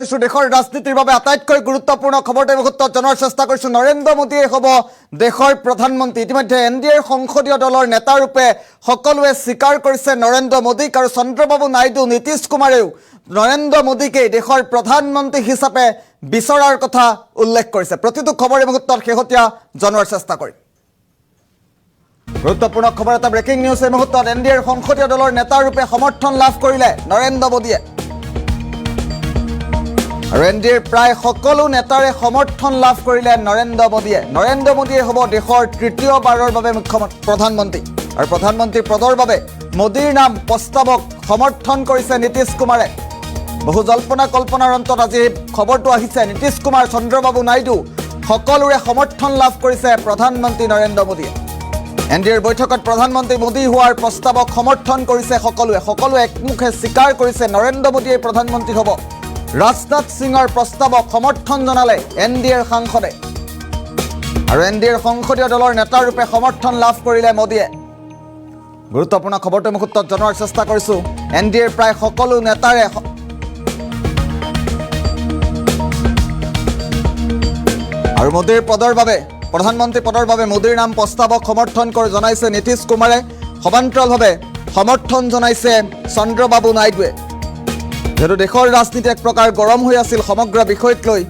দেশৰ ৰাজনীতিৰ বাবে আটাইতকৈ গুৰুত্বপূৰ্ণ খবৰটো মুহূৰ্তত জনাৰ চেষ্টা কৰিছো। নৰেন্দ্ৰ মোদীয়ে হ'ব দেশৰ প্ৰধানমন্ত্ৰী। ইতিমধ্যে এনডিএৰ সংসদীয় দলৰ নেতাৰূপে সকলোৱে স্বীকাৰ কৰিছে নৰেন্দ্ৰ মোদীক, আৰু চন্দ্ৰবাবু নাইডু, নীতিশ কুমাৰেও নৰেন্দ্ৰ মোদীকে দেশৰ প্ৰধানমন্ত্ৰী হিচাপে বিচৰাৰ কথা উল্লেখ কৰিছে। প্ৰতিটো খবৰ এই মুহূৰ্তত শেহতীয়া জনাৰ চেষ্টা কৰিম। গুৰুত্বপূৰ্ণ খবৰ এটা, ব্ৰেকিং নিউজ এই মুহূৰ্তত। এনডিএৰ সংসদীয় দলৰ নেতাৰূপে সমৰ্থন লাভ কৰিলে নৰেন্দ্ৰ মোদীয়ে, আৰু এনডিএৰ প্ৰায় সকলো নেতাৰে সমৰ্থন লাভ কৰিলে নৰেন্দ্ৰ মোদীয়ে। নৰেন্দ্ৰ মোদীয়ে হ'ব দেশৰ তৃতীয়বাৰৰ বাবে প্ৰধানমন্ত্ৰী, আৰু প্ৰধানমন্ত্ৰী পদৰ বাবে মোদীৰ নাম প্ৰস্তাৱক সমৰ্থন কৰিছে নীতিশ কুমাৰে। বহু জল্পনা কল্পনাৰ অন্তত আজি খবৰটো আহিছে। নীতিশ কুমাৰ, চন্দ্ৰবাবু নাইডু সকলোৰে সমৰ্থন লাভ কৰিছে প্ৰধানমন্ত্ৰী নৰেন্দ্ৰ মোদীয়ে। এনডিএৰ বৈঠকত প্ৰধানমন্ত্ৰী মোদী হোৱাৰ প্ৰস্তাৱক সমৰ্থন কৰিছে সকলোৱে একমুখে স্বীকাৰ কৰিছে নৰেন্দ্ৰ মোদীয়ে প্ৰধানমন্ত্ৰী হ'ব। ৰাজনাথ সিঙৰ প্ৰস্তাৱক সমৰ্থন জনালে এনডিএৰ সাংসদে, আৰু এনডিএৰ সংসদীয় দলৰ নেতাৰূপে সমৰ্থন লাভ কৰিলে মোদীয়ে। গুৰুত্বপূৰ্ণ খবৰটো মুহূৰ্তত জনোৱাৰ চেষ্টা কৰিছো। এনডিএৰ প্ৰায় সকলো নেতাৰে আৰু মোদীৰ পদৰ বাবে, প্ৰধানমন্ত্ৰী পদৰ বাবে মোদীৰ নাম প্ৰস্তাৱক সমৰ্থন জনাইছে নীতিশ কুমাৰে। সমান্তৰালভাৱে সমৰ্থন জনাইছে চন্দ্ৰবাবু নাইডুৱে। যেহেতু দেশৰ ৰাজনীতি এক প্ৰকাৰ গৰম হৈ আছিল, সমগ্ৰ বিষয়ক লৈ,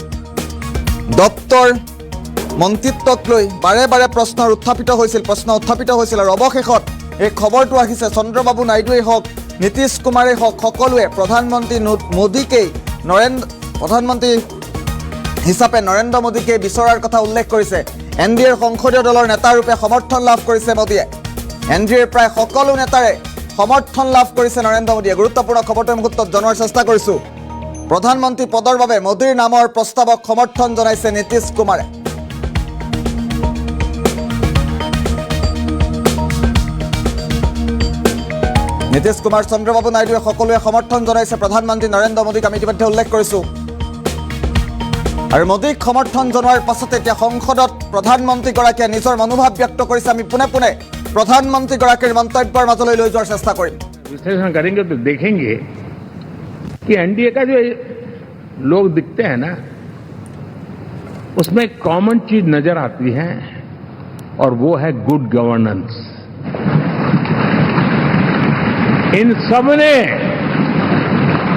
দপ্তৰ মন্ত্ৰিত্বক লৈ বাৰে বাৰে প্ৰশ্ন উত্থাপিত হৈছিল, আৰু অৱশেষত এই খবৰটো আহিছে। চন্দ্ৰবাবু নাইডুৱেই হওক, নীতিশ কুমাৰেই হওক, সকলোৱে প্ৰধানমন্ত্ৰী মোদীকেই প্ৰধানমন্ত্ৰী হিচাপে নৰেন্দ্ৰ মোদীকে বিচৰাৰ কথা উল্লেখ কৰিছে। এনডিএৰ সংসদীয় দলৰ নেতাৰূপে সমৰ্থন লাভ কৰিছে মোদীয়ে। এনডিএৰ প্ৰায় সকলো নেতাৰে সমৰ্থন লাভ কৰিছে নৰেন্দ্ৰ মোদীয়ে। গুৰুত্বপূৰ্ণ খবৰটো মুহূৰ্তত জনোৱাৰ চেষ্টা কৰিছো। প্ৰধানমন্ত্ৰী পদৰ বাবে মোদীৰ নামৰ প্ৰস্তাৱক সমৰ্থন জনাইছে নীতিশ কুমাৰে। নীতিশ কুমাৰ, চন্দ্ৰবাবু নাইডুৱে সকলোৱে সমৰ্থন জনাইছে প্ৰধানমন্ত্ৰী নৰেন্দ্ৰ মোদীক, আমি ইতিমধ্যে উল্লেখ কৰিছো। আৰু মোদীক সমৰ্থন জনোৱাৰ পাছতে এতিয়া সংসদত প্ৰধানমন্ত্ৰীগৰাকীয়ে নিজৰ মনোভাৱ ব্যক্ত কৰিছে। আমি পোনে পোনে প্ৰধানমন্ত্ৰীগৰাকীৰ মন্তব্যৰ মাজলৈ লৈ যোৱাৰ চেষ্টা কৰিম। विश्लेषण करेंगे तो देखेंगे कि एनडीए का जो लोग दिखते हैं ना, उसमें एक कॉमन चीज नजर आती है, और वो है गुड गवर्नेंस। इन सब ने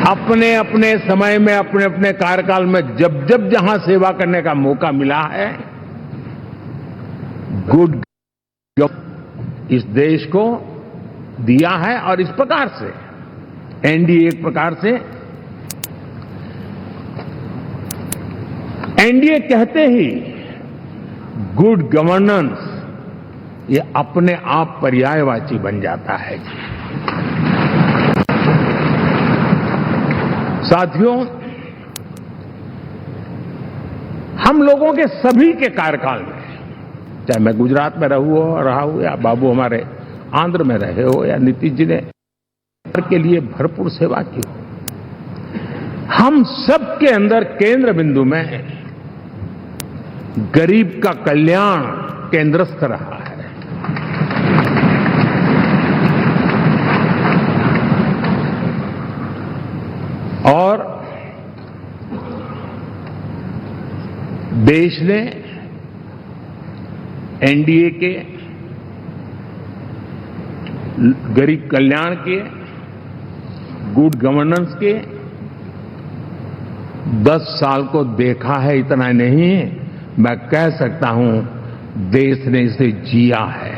अपने अपने समय में, अपने अपने कार्यकाल में जब जब जहां सेवा करने का मौका मिला है, गुड इस देश को दिया है। और इस प्रकार से एनडीए एक प्रकार से, एनडीए कहते ही गुड गवर्नेंस ये अपने आप पर्यायवाची बन जाता है। साथियों, हम लोगों के सभी के कार्यकाल में, चाहे मैं गुजरात में रहा हूं या बाबू हमारे आंध्र में रहे हो, या नीतीश जी ने के लिए भरपूर सेवा की हो, हम सब के अंदर केंद्र बिंदु में गरीब का कल्याण केंद्रस्थ रहा है। और देश ने एनडीए के गरीब कल्याण के, गुड गवर्नेंस के 10 साल को देखा है। इतना नहीं, मैं कह सकता हूं देश ने इसे जिया है।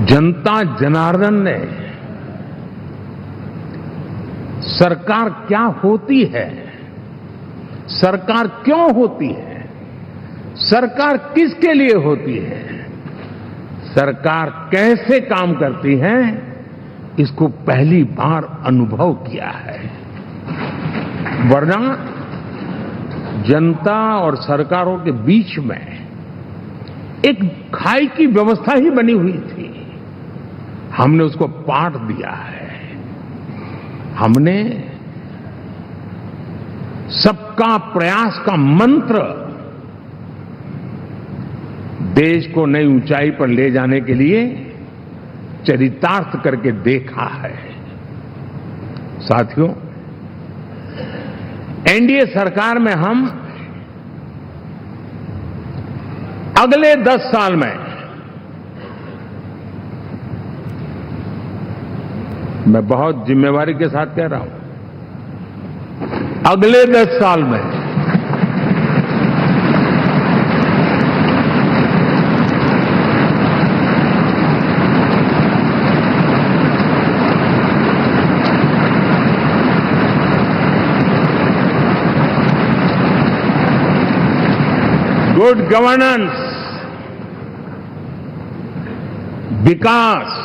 जनता जनार्दन ने सरकार क्या होती है, सरकार क्यों होती है, सरकार किसके लिए होती है, सरकार कैसे काम करती है, इसको पहली बार अनुभव किया है। वरना जनता और सरकारों के बीच में एक खाई की व्यवस्था ही बनी हुई थी। हमने उसको पाठ दिया है। हमने सबका प्रयास का मंत्र देश को नई ऊंचाई पर ले जाने के लिए चरितार्थ करके देखा है। साथियों, एनडीए सरकार में हम अगले 10 साल में, मैं बहुत जिम्मेवारी के साथ कह रहा हूं, अगले 10 साल में गुड गवर्नेंस, विकास,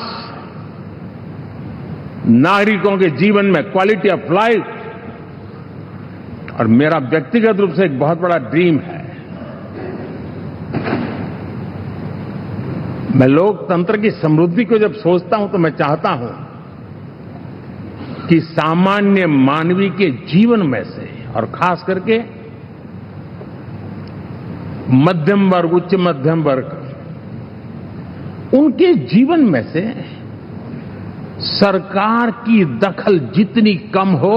नागरिकों के जीवन में क्वालिटी ऑफ लाइफ, और मेरा व्यक्तिगत रूप से एक बहुत बड़ा ड्रीम है, मैं लोकतंत्र की समृद्धि को जब सोचता हूं तो मैं चाहता हूं कि सामान्य मानवीय के जीवन में से, और खास करके मध्यम वर्ग, उच्च मध्यम वर्ग, उनके जीवन में से सरकार की दखल जितनी कम हो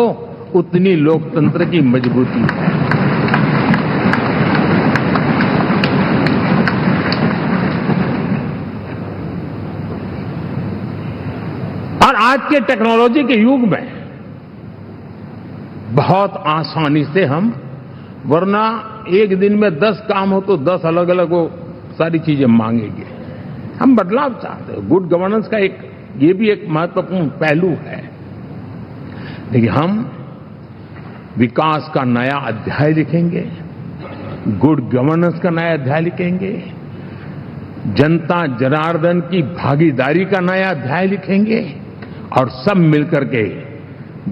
उतनी लोकतंत्र की मजबूती है। और आज के टेक्नोलॉजी के युग में बहुत आसानी से हम, वरना एक दिन में 10 काम हो तो 10 अलग अलग वो सारी चीजें मांगेंगे। हम बदलाव चाहते हैं। गुड गवर्नेंस का ये भी एक महत्वपूर्ण पहलू है। लेकिन हम विकास का नया अध्याय लिखेंगे, गुड गवर्नेंस का नया अध्याय लिखेंगे, जनता जनार्दन की भागीदारी का नया अध्याय लिखेंगे, और सब मिलकर के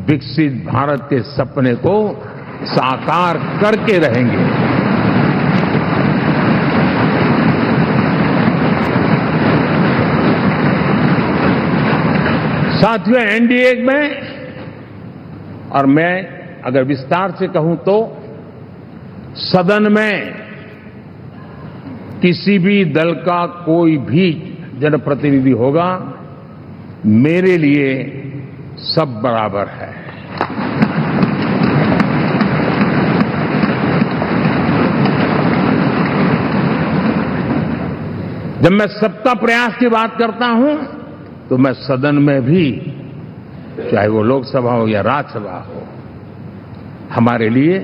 विकसित भारत के सपने को साकार करके रहेंगे। साथियों, एनडीए में, और मैं अगर विस्तार से कहूं तो सदन में किसी भी दल का कोई भी जनप्रतिनिधि होगा, मेरे लिए सब बराबर है। जब मैं सबका प्रयास की बात करता हूं तो मैं सदन में भी, चाहे वो लोकसभा हो या राज्यसभा हो, हमारे लिए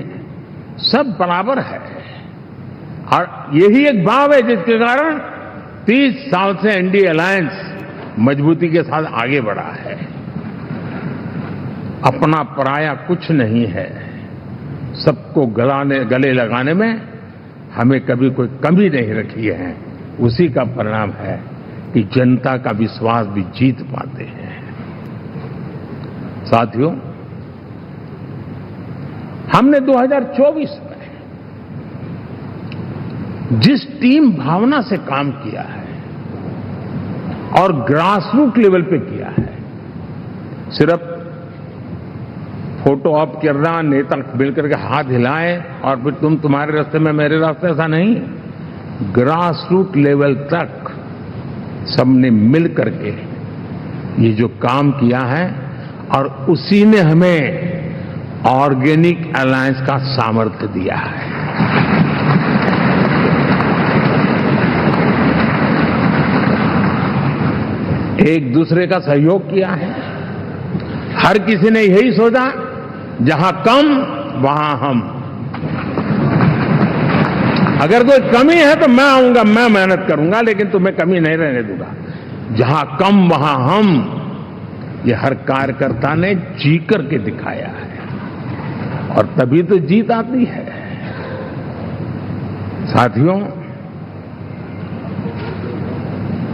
सब बराबर है। और यही एक भाव है जिसके कारण 30 साल से एनडीए अलायंस मजबूती के साथ आगे बढ़ा है। अपना पराया कुछ नहीं है। सबको गले लगाने में हमें कभी कोई कमी नहीं रखी है। उसी का परिणाम है कि जनता का विश्वास भी जीत पाते हैं। साथियों, हमने 2024 में जिस टीम भावना से काम किया है और ग्रासरूट लेवल पे किया है, सिर्फ फोटो ऑप करना, नेता मिलकर के हाथ हिलाएं और फिर तुम्हारे रास्ते में मेरे रास्ते, ऐसा नहीं। ग्रासरूट लेवल तक सबने मिल करके ये जो काम किया है, और उसी ने हमें ऑर्गेनिक अलायंस का सामर्थ्य दिया है। एक दूसरे का सहयोग किया है। हर किसी ने यही सोचा, जहां कम वहां हम। अगर कोई कमी है तो मैं आऊंगा, मैं मेहनत करूंगा, लेकिन तुम्हें कमी नहीं रहने दूंगा। जहां कम वहां हम, ये हर कार्यकर्ता ने जी करके दिखाया है, और तभी तो जीत आती है। साथियों,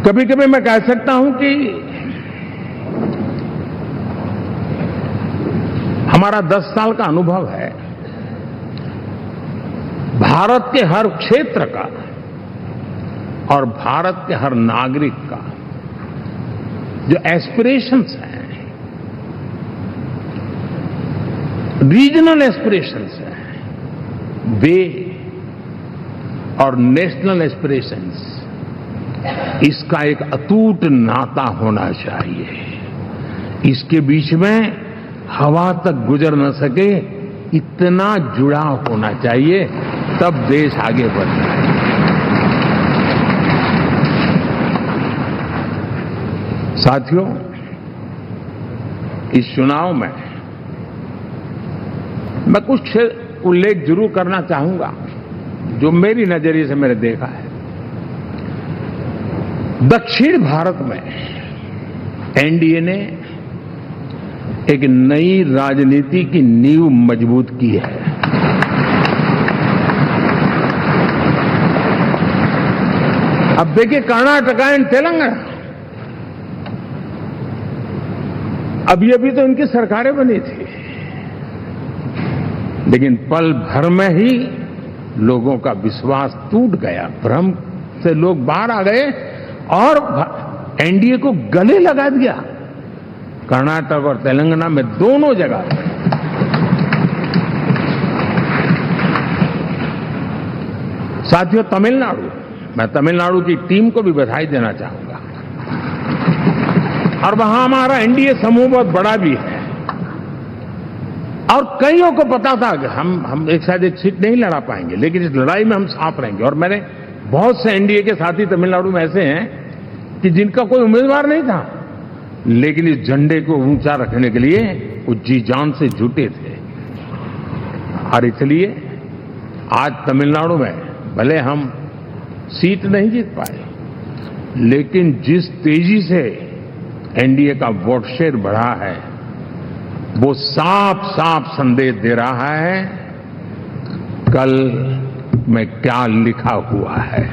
कभी कभी मैं कह सकता हूं कि हमारा 10 साल का अनुभव है, भारत के हर क्षेत्र का और भारत के हर नागरिक का जो एस्पिरेशंस हैं, रीजनल एस्पिरेशंस हैं, वे और नेशनल एस्पिरेशंस इसका एक अटूट नाता होना चाहिए। इसके बीच में हवा तक गुजर न सके इतना जुड़ाव होना चाहिए, तब देश आगे बढ़ता है। साथियों, इस चुनाव में मैं कुछ उल्लेख जरूर करना चाहूंगा जो मेरी नजरिए से मैंने देखा है। दक्षिण भारत में एनडीए ने एक नई राजनीति की नींव मजबूत की है। अब देखिए कर्नाटक एंड तेलंगाना, अभी अभी तो इनकी सरकारें बनी थी, लेकिन पल भर में ही लोगों का विश्वास टूट गया, भ्रम से लोग बाहर आ गए और एनडीए को गले लगा दिया। कर्नाटक और तेलंगाना में दोनों जगह साथियों, तमिलनाडु, मैं तमिलनाडु की टीम को भी बधाई देना चाहूंगा। और वहां हमारा एनडीए समूह बहुत बड़ा भी है और कईयों को पता था कि हम एक साथ एक सीट नहीं लड़ा पाएंगे, लेकिन इस लड़ाई में हम साथ रहेंगे। और मैंने बहुत से एनडीए के साथी तमिलनाडु में ऐसे हैं कि जिनका कोई उम्मीदवार नहीं था, लेकिन इस झंडे को ऊंचा रखने के लिए वो जी जान से जुटे थे। और इसलिए आज तमिलनाडु में भले हम सीट नहीं जीत पाए, लेकिन जिस तेजी से एनडीए का वोट शेयर बढ़ा है, वो साफ साफ संदेश दे रहा है कल में क्या लिखा हुआ है।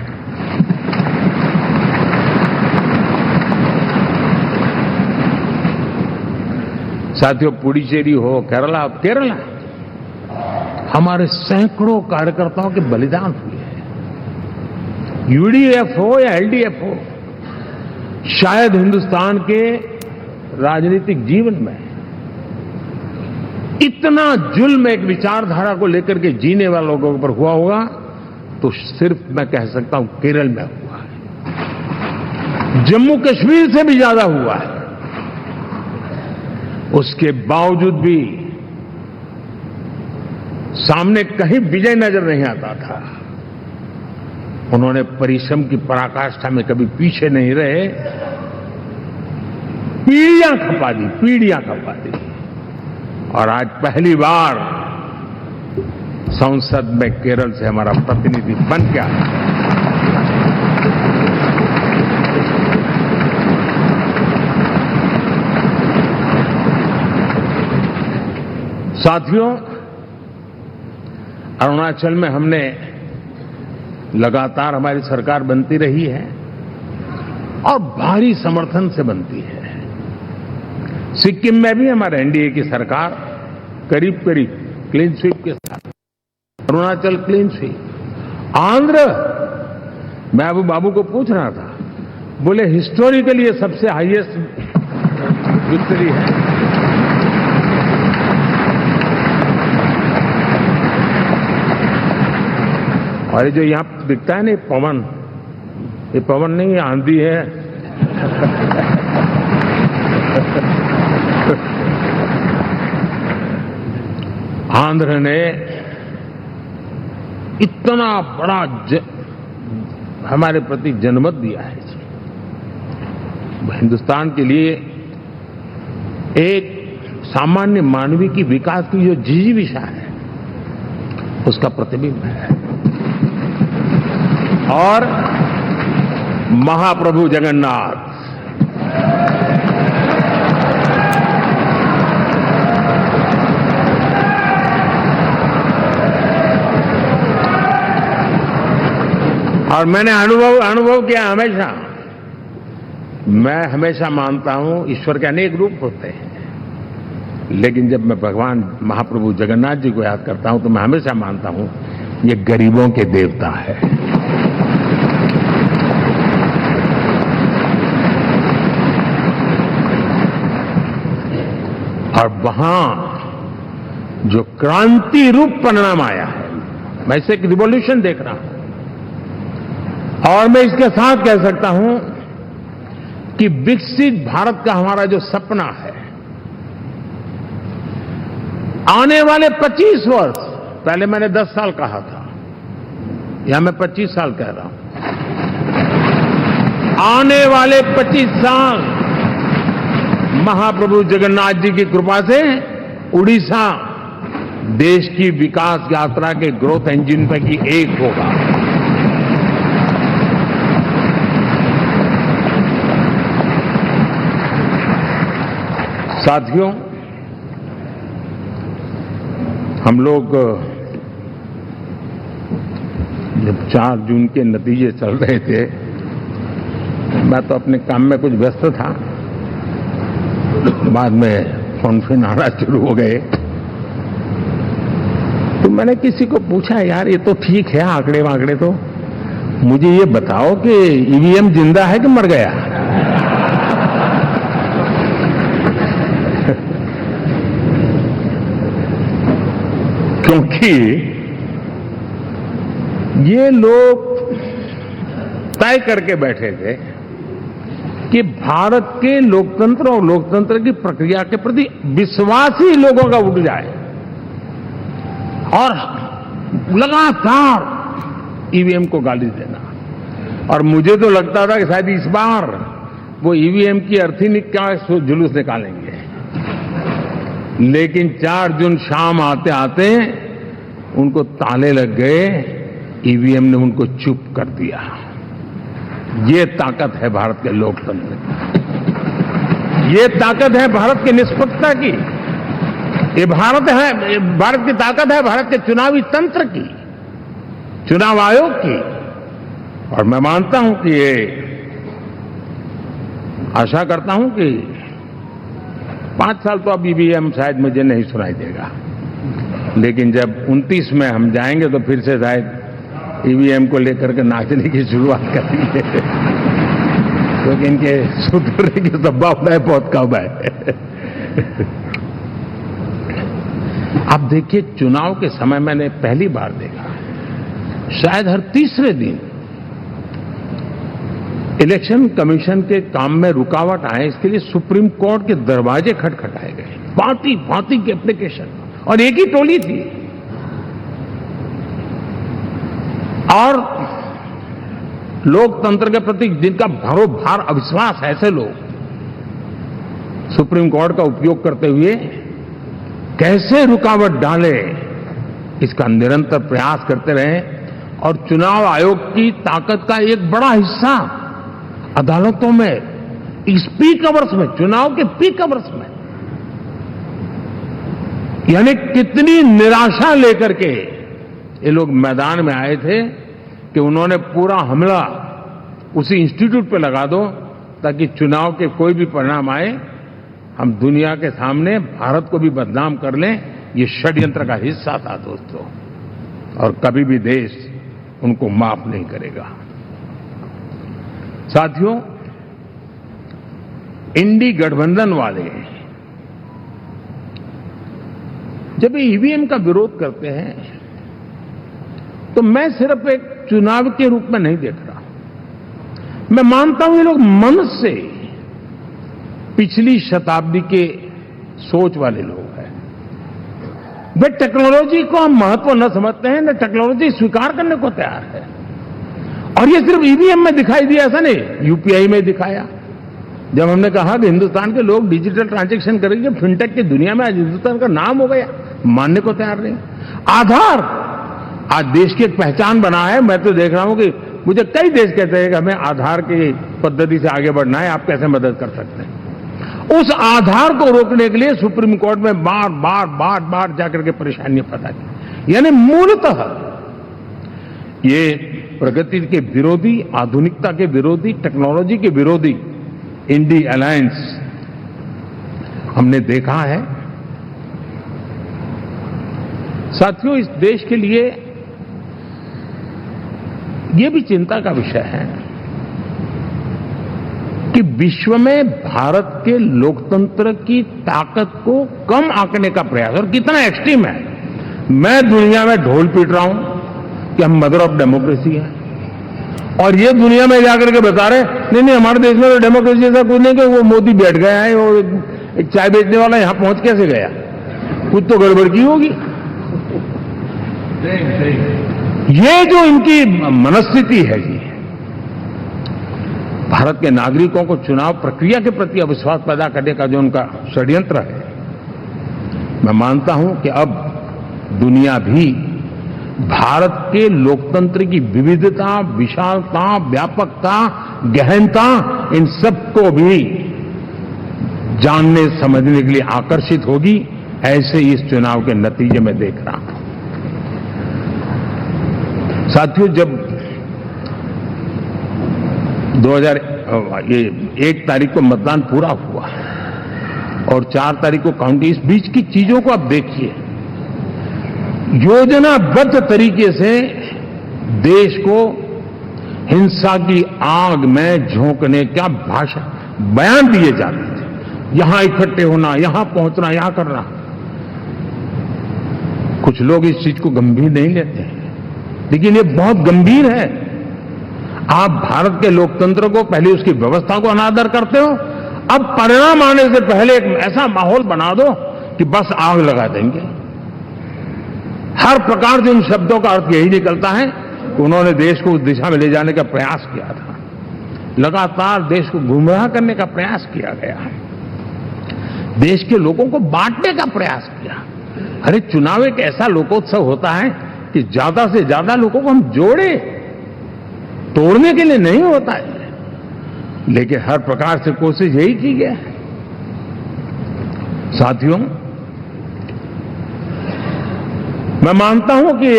साथियों, पुडुचेरी हो, केरला हमारे सैकड़ों कार्यकर्ताओं के बलिदान हुए हैं। यूडीएफ हो या एलडीएफ हो, शायद हिंदुस्तान के राजनीतिक जीवन में इतना जुल्म एक विचारधारा को लेकर के जीने वालों के ऊपर हुआ होगा तो सिर्फ मैं कह सकता हूं केरल में हुआ है। जम्मू कश्मीर से भी ज्यादा हुआ है। उसके बावजूद भी सामने कहीं विजय नजर नहीं आता था। उन्होंने परिश्रम की पराकाष्ठा में कभी पीछे नहीं रहे, पीढ़ियां खपा दी। और आज पहली बार संसद में केरल से हमारा प्रतिनिधि बन के आया। साथियों, अरुणाचल में हमने लगातार हमारी सरकार बनती रही है और भारी समर्थन से बनती है। सिक्किम में भी हमारे एनडीए की सरकार करीब करीब क्लीन स्वीप के साथ, अरुणाचल क्लीन स्वीप। आंध्र, मैं अबू बाबू को पूछ रहा था, बोले हिस्टोरिकली ये सबसे हाईएस्ट विक्ट्री है। और ये जो यहां दिखता है ना पवन, ये पवन नहीं, ये आंधी है। आंध्र ने इतना बड़ा हमारे प्रति जनमत दिया है। हिंदुस्तान के लिए एक सामान्य मानवीय की विकास की जो जिजीविषा है उसका प्रतिबिंब है। और महाप्रभु जगन्नाथ, और मैंने अनुभव किया हमेशा, मैं हमेशा मानता हूं ईश्वर के अनेक रूप होते हैं, लेकिन जब मैं भगवान महाप्रभु जगन्नाथ जी को याद करता हूं तो मैं हमेशा मानता हूं ये गरीबों के देवता है। और वहां जो क्रांति रूप परिणाम आया है, मैं इसे एक रिवॉल्यूशन देख रहा हूं। और मैं इसके साथ कह सकता हूं कि विकसित भारत का हमारा जो सपना है, आने वाले 25 वर्ष, पहले मैंने 10 साल कहा था, यहां मैं 25 साल कह रहा हूं, आने वाले 25 साल महाप्रभु जगन्नाथ जी की कृपा से उड़ीसा देश की विकास यात्रा के ग्रोथ इंजन पैकी एक होगा। साथियों, हम लोग जब 4 जून के नतीजे चल रहे थे, मैं तो अपने काम में कुछ व्यस्त था, बाद में फोन आना शुरू हो गए, तो मैंने किसी को पूछा, यार ये तो ठीक है आंकड़े वांकड़े, तो मुझे ये बताओ कि ईवीएम जिंदा है कि मर गया? क्योंकि ये लोग तय करके बैठे थे कि भारत के लोकतंत्र और लोकतंत्र की प्रक्रिया के प्रति विश्वास ही लोगों का उठ जाए, और लगातार ईवीएम को गाली देना। और मुझे तो लगता था कि शायद इस बार वो ईवीएम की अर्थी का जुलूस निकालेंगे, लेकिन 4 जून शाम आते आते उनको ताले लग गए, ईवीएम ने उनको चुप कर दिया। ये ताकत है भारत के लोकतंत्र की, ये ताकत है भारत की निष्पक्षता की, ये भारत की ताकत है भारत के चुनावी तंत्र की, चुनाव आयोग की। और मैं मानता हूं कि ये, आशा करता हूं कि 5 साल तो अब ईवीएम शायद मुझे नहीं सुनाई देगा, लेकिन जब 29 में हम जाएंगे तो फिर से शायद ईवीएम को लेकर के नाचने की शुरुआत करेंगे, क्योंकि इनके सुधरने की संभावना बहुत कम है। अब देखिए, चुनाव के समय मैंने पहली बार देखा, शायद हर तीसरे दिन इलेक्शन कमीशन के काम में रुकावट आए, इसके लिए सुप्रीम कोर्ट के दरवाजे खटखटाए गए, भांति भांति के एप्लीकेशन, और एक ही टोली थी। और लोकतंत्र के प्रति जिनका भरोभार अविश्वास है, ऐसे लोग सुप्रीम कोर्ट का उपयोग करते हुए कैसे रुकावट डाले, इसका निरंतर प्रयास करते रहे। और चुनाव आयोग की ताकत का एक बड़ा हिस्सा अदालतों में, इस पीक अवर्स में, चुनाव के पीक अवर्स में, यानी कितनी निराशा लेकर के ये लोग मैदान में आए थे कि उन्होंने पूरा हमला उसी इंस्टीट्यूट पे लगा दो, ताकि चुनाव के कोई भी परिणाम आए, हम दुनिया के सामने भारत को भी बदनाम कर लें। ये षड्यंत्र का हिस्सा था दोस्तों, और कभी भी देश उनको माफ नहीं करेगा। साथियों, इंडी गठबंधन वाले जब ईवीएम का विरोध करते हैं तो मैं सिर्फ एक चुनाव के रूप में नहीं देख रहा, मैं मानता हूं ये लोग मन से पिछली शताब्दी के सोच वाले लोग हैं। वे टेक्नोलॉजी को हम महत्व न समझते हैं, न टेक्नोलॉजी स्वीकार करने को तैयार है। और ये सिर्फ ईवीएम में दिखाई दिया, ऐसा नहीं, यूपीआई में दिखाया। जब हमने कहा कि हिंदुस्तान के लोग डिजिटल ट्रांजैक्शन करेंगे, फिनटेक की दुनिया में आज हिंदुस्तान का नाम हो गया, मानने को तैयार नहीं। आधार आज देश की एक पहचान बना है। मैं तो देख रहा हूं कि मुझे कई देश कहते हैं कि हमें आधार की पद्धति से आगे बढ़ना है, आप कैसे मदद कर सकते हैं। उस आधार को रोकने के लिए सुप्रीम कोर्ट में बार बार जाकर के परेशानियां पैदा की। यानी मूलतः ये प्रगति के विरोधी, आधुनिकता के विरोधी, टेक्नोलॉजी के विरोधी इंडी अलायंस हमने देखा है। साथियों, इस देश के लिए ये भी चिंता का विषय है कि विश्व में भारत के लोकतंत्र की ताकत को कम आंकने का प्रयास, और कितना एक्सट्रीम है। मैं दुनिया में ढोल पीट रहा हूं कि हम मदर ऑफ डेमोक्रेसी है, और ये दुनिया में जाकर के बता रहे नहीं हमारे देश में तो डेमोक्रेसी ऐसा कुछ नहीं कि वो मोदी बैठ गया है, वो एक चाय बेचने वाला यहां पहुंच कैसे गया, कुछ तो गड़बड़ की होगी। ये जो इनकी मनस्थिति है जी, भारत के नागरिकों को चुनाव प्रक्रिया के प्रति अविश्वास पैदा करने का जो उनका षड्यंत्र है, मैं मानता हूं कि अब दुनिया भी भारत के लोकतंत्र की विविधता, विशालता, व्यापकता, गहनता, इन सबको भी जानने समझने के लिए आकर्षित होगी। ऐसे ही इस चुनाव के नतीजे में देख रहा हूं। साथियों, जब 1 तारीख को मतदान पूरा हुआ और 4 तारीख को काउंटिंग, इस बीच की चीजों को आप देखिए। योजनाबद्ध तरीके से देश को हिंसा की आग में झोंकने का बयान दिए जाते थे। यहां इकट्ठे होना, यहां पहुंचना, यहां करना। कुछ लोग इस चीज को गंभीर नहीं लेते हैं, लेकिन ये बहुत गंभीर है। आप भारत के लोकतंत्र को, पहले उसकी व्यवस्था को अनादर करते हो, अब परिणाम आने से पहले एक ऐसा माहौल बना दो कि बस आग लगा देंगे। हर प्रकार से उन शब्दों का अर्थ यही निकलता है कि उन्होंने देश को उस दिशा में ले जाने का प्रयास किया था। लगातार देश को गुमराह करने का प्रयास किया गया है, देश के लोगों को बांटने का प्रयास किया। अरे चुनाव एक ऐसा लोकोत्सव होता है कि ज्यादा से ज्यादा लोगों को हम जोड़े, तोड़ने के लिए नहीं होता है। लेकिन हर प्रकार से कोशिश यही की गई है। साथियों, मैं मानता हूं कि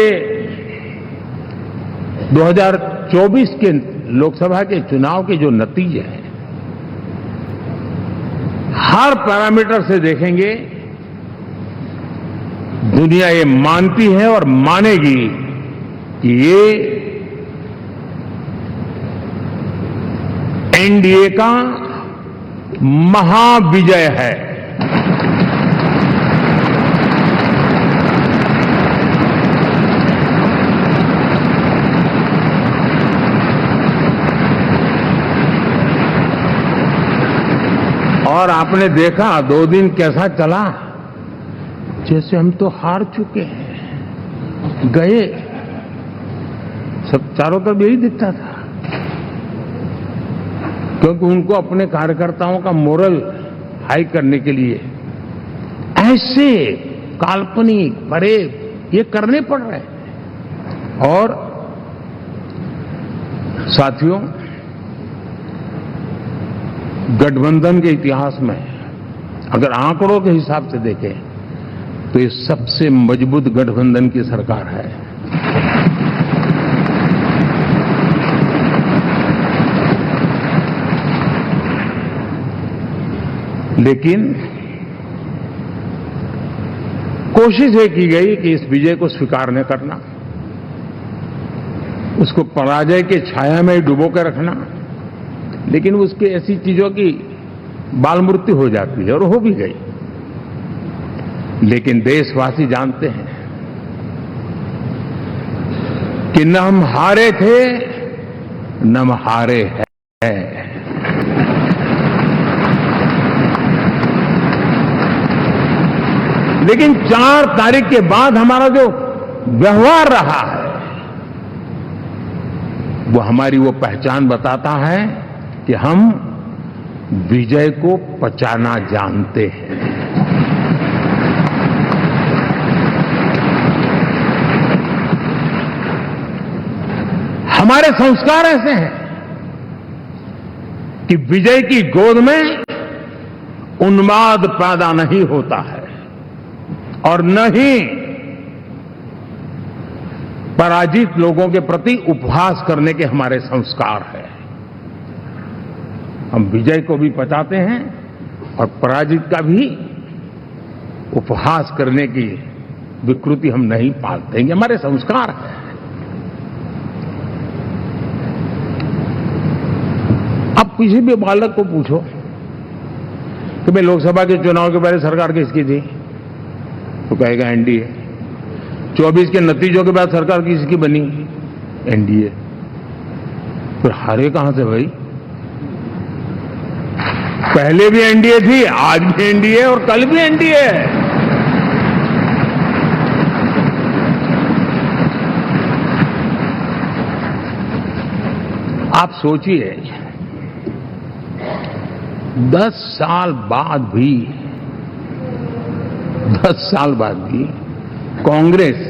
2024 के लोकसभा के चुनाव के जो नतीजे हैं, हर पैरामीटर से देखेंगे, दुनिया ये मानती है और मानेगी कि ये एनडीए का महाविजय है। और आपने देखा 2 दिन कैसा चला, जैसे हम तो हार चुके हैं, गए। सब चारों तरफ यही दिखता था, क्योंकि उनको अपने कार्यकर्ताओं का मोरल हाई करने के लिए ऐसे काल्पनिक परेड ये करने पड़ रहे हैं। और साथियों, गठबंधन के इतिहास में अगर आंकड़ों के हिसाब से देखें तो ये सबसे मजबूत गठबंधन की सरकार है। लेकिन कोशिश ये की गई कि इस विजय को स्वीकार न करना, उसको पराजय के छाया में डुबो कर रखना। लेकिन उसकी ऐसी चीजों की बाल मृत्यु हो जाती है, और हो भी गई। लेकिन देशवासी जानते हैं कि न हम हारे थे, न हम हारे हैं। लेकिन 4 तारीख के बाद हमारा जो व्यवहार रहा है, वो हमारी वो पहचान बताता है कि हम विजय को पचाना जानते हैं। हमारे संस्कार ऐसे हैं कि विजय की गोद में उन्माद पैदा नहीं होता है, और न ही पराजित लोगों के प्रति उपहास करने के हमारे संस्कार है। हम विजय को भी पचाते हैं और पराजित का भी उपहास करने की विकृति हम नहीं पालते हैं। हमारे संस्कार है। अब किसी भी बालक को पूछो कि भाई लोकसभा के चुनाव के पहले सरकार किसकी थी, तो कहेगा एनडीए। 24 के नतीजों के बाद सरकार किसकी बनी, एनडीए। फिर हारे कहां से भाई? पहले भी एनडीए थी, आज भी एनडीए और कल भी एनडीए है। आप सोचिए 10 साल बाद भी कांग्रेस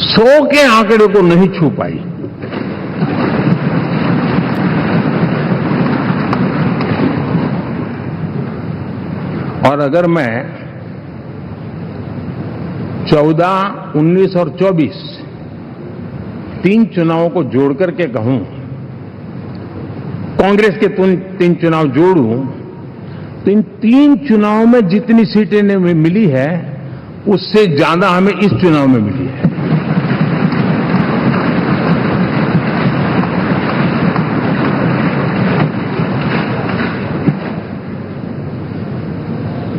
100 के आंकड़े को नहीं छू पाई। और अगर मैं 14, 19 और 24 तीन चुनावों को जोड़ करके कहूं, कांग्रेस के 3 चुनाव जोड़ूं, तो इन 3 चुनावों में जितनी सीटें मिली है उससे ज्यादा हमें इस चुनाव में मिली है।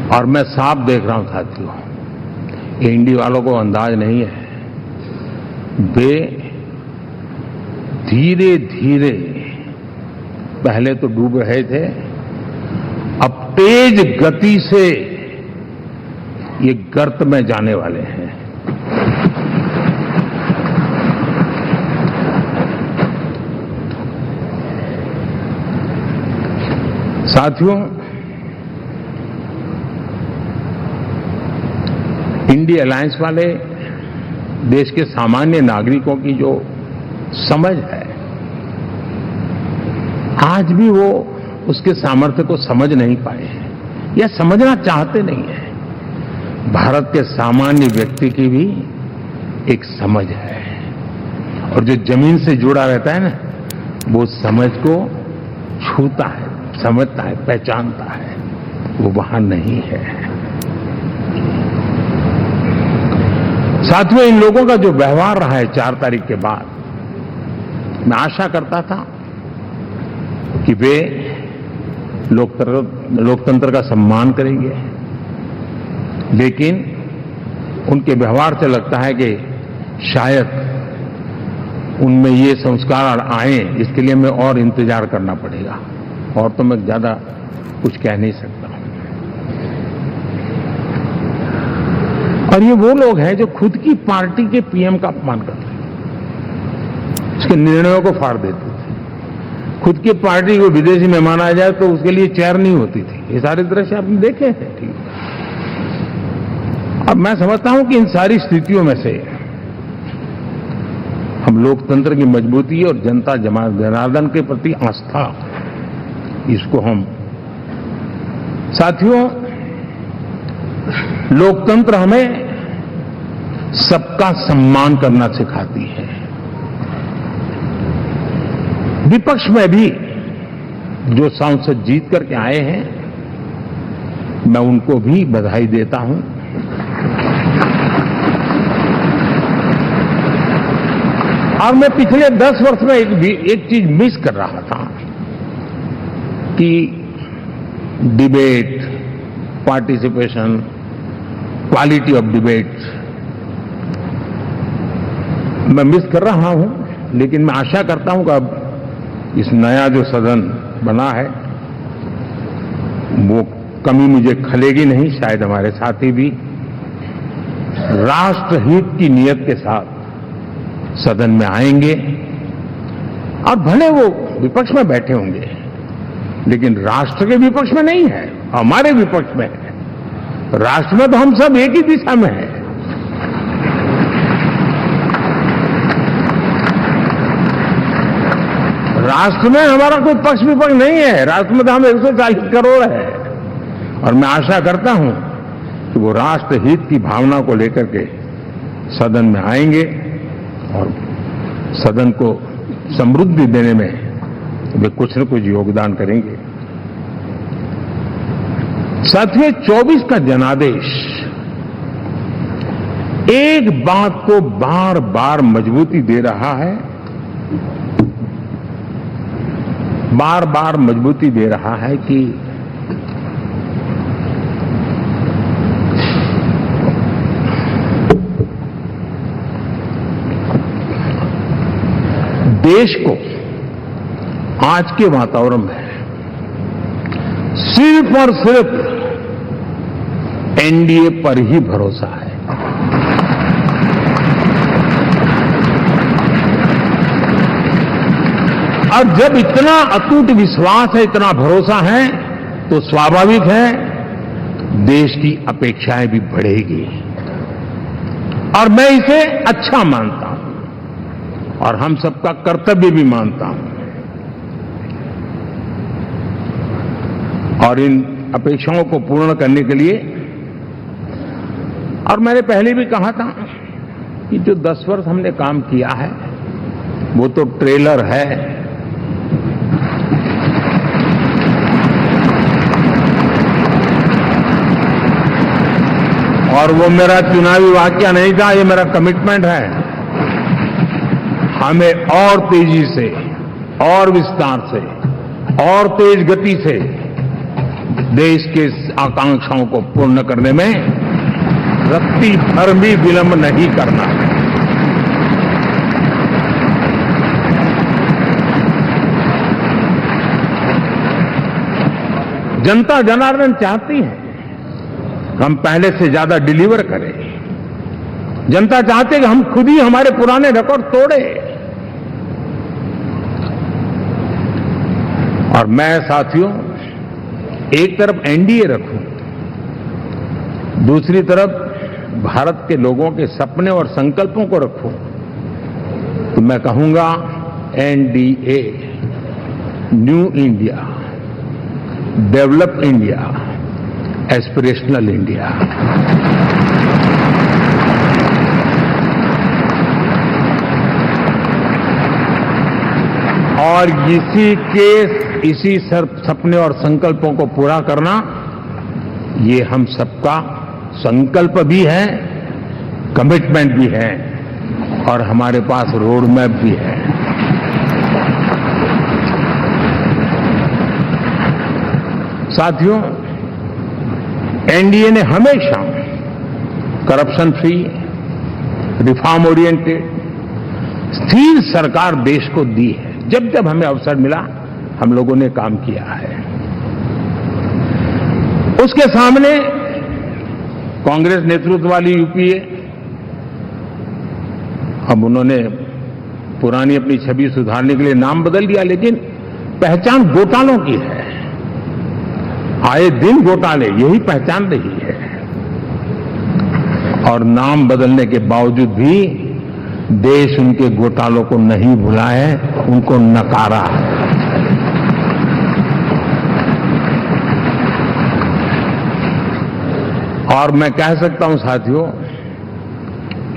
और मैं साफ देख रहा हूं साथियों, एनडीए वालों को अंदाज नहीं है, वे धीरे धीरे पहले तो डूब रहे थे, अब तेज गति से ये गर्त में जाने वाले हैं। साथियों, इंडिया अलायंस वाले देश के सामान्य नागरिकों की जो समझ है, आज भी वो उसके सामर्थ्य को समझ नहीं पाए हैं या समझना चाहते नहीं है। भारत के सामान्य व्यक्ति की भी एक समझ है, और जो जमीन से जुड़ा रहता है ना, वो समझ को छूता है, समझता है, पहचानता है, वो वहां नहीं है। साथियों, इन लोगों का जो व्यवहार रहा है 4 तारीख के बाद, मैं आशा करता था कि वे लोकतंत्र का सम्मान करेंगे, लेकिन उनके व्यवहार से लगता है कि शायद उनमें ये संस्कार आए, इसके लिए हमें और इंतजार करना पड़ेगा। और तो मैं ज्यादा कुछ कह नहीं सकता। और ये वो लोग हैं जो खुद की पार्टी के पीएम का अपमान करते हैं, उसके निर्णयों को फाड़ देते थे। खुद की पार्टी को विदेशी मेहमान आ जाए तो उसके लिए चेयर नहीं होती थी। ये सारे दृश्य आपने देखे हैं। ठीक, अब मैं समझता हूं कि इन सारी स्थितियों में से हम लोकतंत्र की मजबूती और जनता जनार्दन के प्रति आस्था, इसको हम, साथियों, लोकतंत्र हमें सबका सम्मान करना सिखाती है। विपक्ष में भी जो सांसद जीत करके आए हैं, मैं उनको भी बधाई देता हूं। और मैं पिछले 10 वर्ष में एक चीज मिस कर रहा था कि debate, participation, quality of debate मैं मिस कर रहा हूं। लेकिन मैं आशा करता हूं कि अब इस नया जो सदन बना है, वो कमी मुझे खलेगी नहीं। शायद हमारे साथी भी राष्ट्रहित की नियत के साथ सदन में आएंगे, और भले वो विपक्ष में बैठे होंगे, लेकिन राष्ट्र के विपक्ष में नहीं है, हमारे विपक्ष में है। राष्ट्र में तो हम सब एक ही दिशा में हैं। राष्ट्र में हमारा कोई पक्ष विपक्ष नहीं है। राष्ट्र में तो हम 140 करोड़ है। और मैं आशा करता हूं कि वो राष्ट्र हित की भावना को लेकर के सदन में आएंगे और सदन को समृद्धि देने में वे कुछ न कुछ योगदान करेंगे। साथियों, 24 का जनादेश एक बात को बार बार मजबूती दे रहा है, बार बार मजबूती दे रहा है कि देश को आज के वातावरण में सिर्फ और सिर्फ एनडीए पर ही भरोसा है। और जब इतना अटूट विश्वास है, इतना भरोसा है, तो स्वाभाविक है देश की अपेक्षाएं भी बढ़ेगी। और मैं इसे अच्छा मानता हूं और हम सबका कर्तव्य भी मानता हूं। और इन अपेक्षाओं को पूर्ण करने के लिए, और मैंने पहले भी कहा था कि जो 10 वर्ष हमने काम किया है वो तो ट्रेलर है। और वो मेरा चुनावी वाक्य नहीं था, ये मेरा कमिटमेंट है। हमें और तेजी से, और विस्तार से, और तेज गति से देश के आकांक्षाओं को पूर्ण करने में रत्ती भर भी विलंब नहीं करना है। जनता जनार्दन चाहती है हम पहले से ज्यादा डिलीवर करें। जनता चाहती है कि हम खुद ही हमारे पुराने रिकॉर्ड तोड़े। और मैं साथियों एक तरफ एनडीए रखूं, दूसरी तरफ भारत के लोगों के सपने और संकल्पों को रखूं, तो मैं कहूंगा NDA, new India, develop India, aspirational India. और इसी सपने और संकल्पों को पूरा करना, ये हम सबका संकल्प भी है, कमिटमेंट भी है, और हमारे पास रोड मैप भी है। साथियों, एनडीए ने हमेशा करप्शन फ्री, रिफॉर्म ओरिएंटेड, स्थिर सरकार देश को दी है। जब जब हमें अवसर मिला हम लोगों ने काम किया है। उसके सामने कांग्रेस नेतृत्व वाली यूपीए, अब उन्होंने पुरानी अपनी छवि सुधारने के लिए नाम बदल दिया, लेकिन पहचान घोटालों की है। आए दिन घोटाले, यही पहचान रही है। और नाम बदलने के बावजूद भी देश उनके घोटालों को नहीं भुला है, उनको नकारा है। और मैं कह सकता हूं साथियों,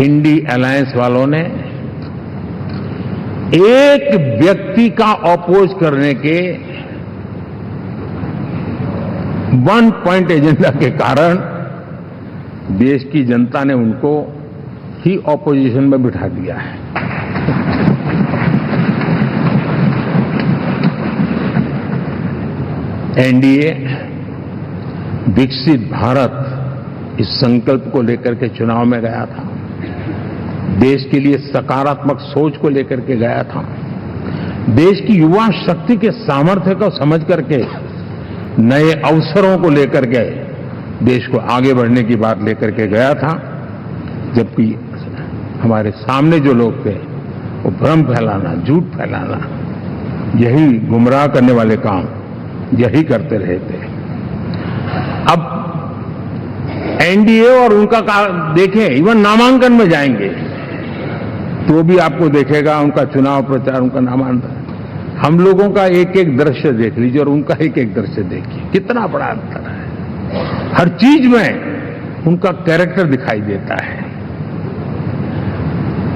इंडी अलायंस वालों ने एक व्यक्ति का अपोज करने के वन पॉइंट एजेंडा के कारण देश की जनता ने उनको ही ऑपोजिशन में बिठा दिया है। एनडीए विकसित भारत, इस संकल्प को लेकर के चुनाव में गया था। देश के लिए सकारात्मक सोच को लेकर के गया था। देश की युवा शक्ति के सामर्थ्य को समझ करके नए अवसरों को लेकर के देश को आगे बढ़ने की बात लेकर के गया था। जबकि हमारे सामने जो लोग थे वो भ्रम फैलाना, झूठ फैलाना, यही गुमराह करने वाले काम यही करते रहे थे। अब एनडीए और उनका देखें, इवन नामांकन में जाएंगे तो भी आपको देखेगा उनका चुनाव प्रचार, उनका नामांकन, हम लोगों का एक एक दृश्य देख लीजिए और उनका एक एक दृश्य देखिए, कितना बड़ा अंतर है। हर चीज में उनका कैरेक्टर दिखाई देता है।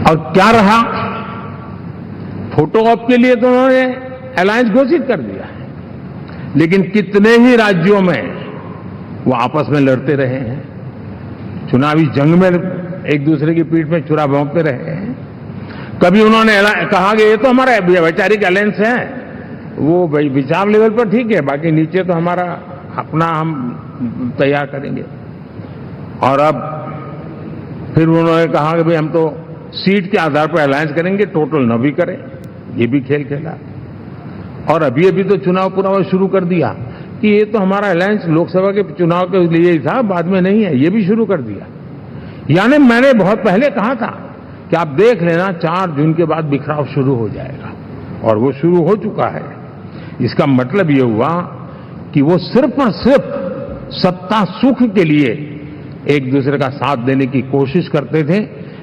और क्या रहा, फोटो ऑप के लिए तो उन्होंने अलायंस घोषित कर दिया है, लेकिन कितने ही राज्यों में वो आपस में लड़ते रहे हैं, चुनावी जंग में एक दूसरे की पीठ में छुरा भोंकते रहे हैं। कभी उन्होंने कहा कि ये तो हमारा वैचारिक अलायंस है, वो विचार लेवल पर ठीक है, बाकी नीचे तो हमारा अपना हम तैयार करेंगे। और अब फिर उन्होंने कहा कि भाई हम तो सीट के आधार पर अलायंस करेंगे, टोटल न भी करें, ये भी खेल खेला। और अभी अभी तो चुनाव पूरा शुरू कर दिया कि ये तो हमारा अलायंस लोकसभा के चुनाव के लिए ही था, बाद में नहीं है, ये भी शुरू कर दिया। यानी मैंने बहुत पहले कहा था कि आप देख लेना 4 जून के बाद बिखराव शुरू हो जाएगा, और वो शुरू हो चुका है। इसका मतलब ये हुआ कि वो सिर्फ और सिर्फ सत्ता सुख के लिए एक दूसरे का साथ देने की कोशिश करते थे,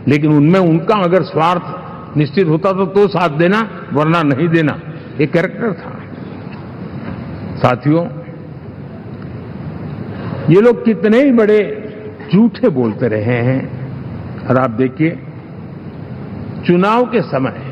लेकिन उनमें उनका अगर स्वार्थ निश्चित होता तो साथ देना, वरना नहीं देना, ये कैरेक्टर था। साथियों, ये लोग कितने ही बड़े झूठे बोलते रहे हैं, और आप देखिए चुनाव के समय